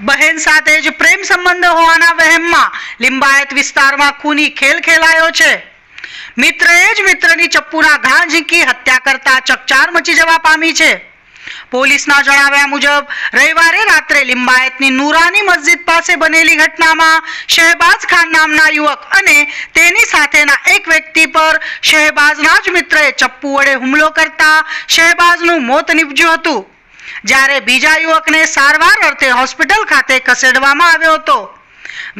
બહેન સાથે જ પ્રેમ સંબંધ હોવાના વહેમમાં લિંબાયત વિસ્તારમાં ખૂની ખેલ ખેલાયો છે. મિત્રએ જ મિત્રની ચપ્પુના ઘા ઝીંકી હત્યા કરતા ચકચાર મચી જવા પામી છે. પોલીસના જણાવ્યા મુજબ રવિવારે રાત્રે લિંબાયતની નૂરાની મસ્જિદ પાસે બનેલી ઘટનામાં શહેબાઝ ખાન નામના યુવક અને તેની સાથેના એક વ્યક્તિ પર શહેબાઝના જ મિત્રએ ચપ્પુ વડે હુમલો કરતા શહેબાઝનું મોત નીપજ્યું હતું, જ્યારે બીજા યુવકને સારવાર અર્થે હોસ્પિટલ ખાતે ખસેડવામાં આવ્યો હતો.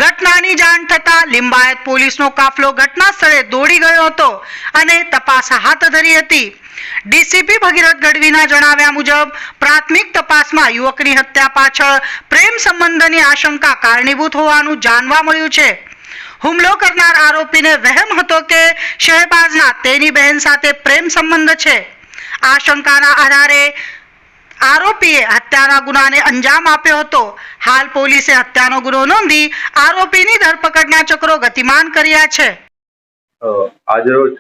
ઘટનાની જાણ થતાં લિંબાયત પોલીસનો કાફલો ઘટના સ્થળે દોડી ગયો હતો અને તપાસ હાથ ધરી હતી. ડીસીપી ભગીરથ ગઢવીના જણાવ્યા મુજબ પ્રાથમિક તપાસમાં યુવકની હત્યા પાછળ પ્રેમ સંબંધની આશંકા કારણીભૂત હોવાનું જાણવા મળ્યું છે. હુમલો કરનાર આરોપીને વહેમ હતો કે શહેબાઝના તેની બહેન સાથે પ્રેમ સંબંધ છે. આશંકાના આધારે આરોપીએ હત્યાના ગુનાને અંજામ આપ્યો હતો. હાલ પોલીસે હત્યાનો ગુનો નોંધી આરોપીની ધરપકડના ચક્રો ગતિમાન કર્યા છે. આજરોજ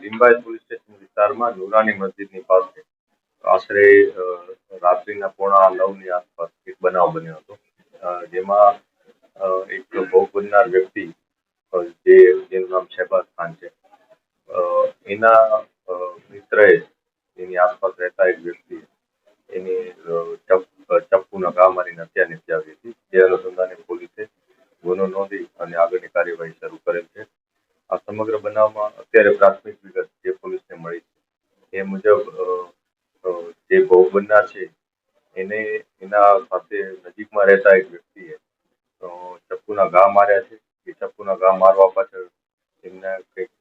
લિંબાયત પોલીસ સ્ટેશન વિસ્તારમાં નૂરાની મસ્જિદની પાસે આશરે રાત્રિના 9:15ની આસપાસ એક બનાવ બન્યો હતો, જેમાં એક ભોગ બનનાર વ્યક્તિ જેનું નામ શહેબાઝ ખાન છે, એના મિત્રએ એની આસપાસ રહેતા એક વ્યક્તિ એની ચપ્પુના ઘા મારીને હત્યા નિપજાવી હતી. જે અનુસંધાને પોલીસે ગુનો નોંધી અને આગળની કાર્યવાહી શરૂ કરેલ છે. આ સમગ્ર બનાવમાં અત્યારે પ્રાથમિક વિગત જે પોલીસને મળી છે એ મુજબ જે ભોગ બનનાર છે એને એના સાથે નજીકમાં રહેતા એક વ્યક્તિએ ચપ્પુના ઘા માર્યા છે. એ ચપ્પુના ઘા મારવા પાછળ એમને કંઈક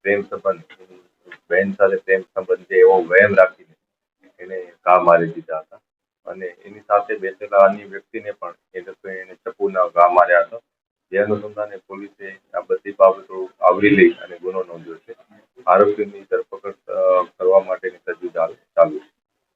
પ્રેમ સંબંધ, બહેન સાથે પ્રેમ સંબંધ છે એવો વહેમ રાખીને એને ઘા મારી દીધા હતા અને એની સાથે બેસેલા અન્ય વ્યક્તિને પણ એ લોકોએ એને ચપ્પુના ઘા માર્યા હતા. જે અનુસંધાને પોલીસે આ બધી બાબતો આવરી લઈ અને ગુનો નોંધ્યો છે. આરોપીની ધરપકડ કરવા માટેની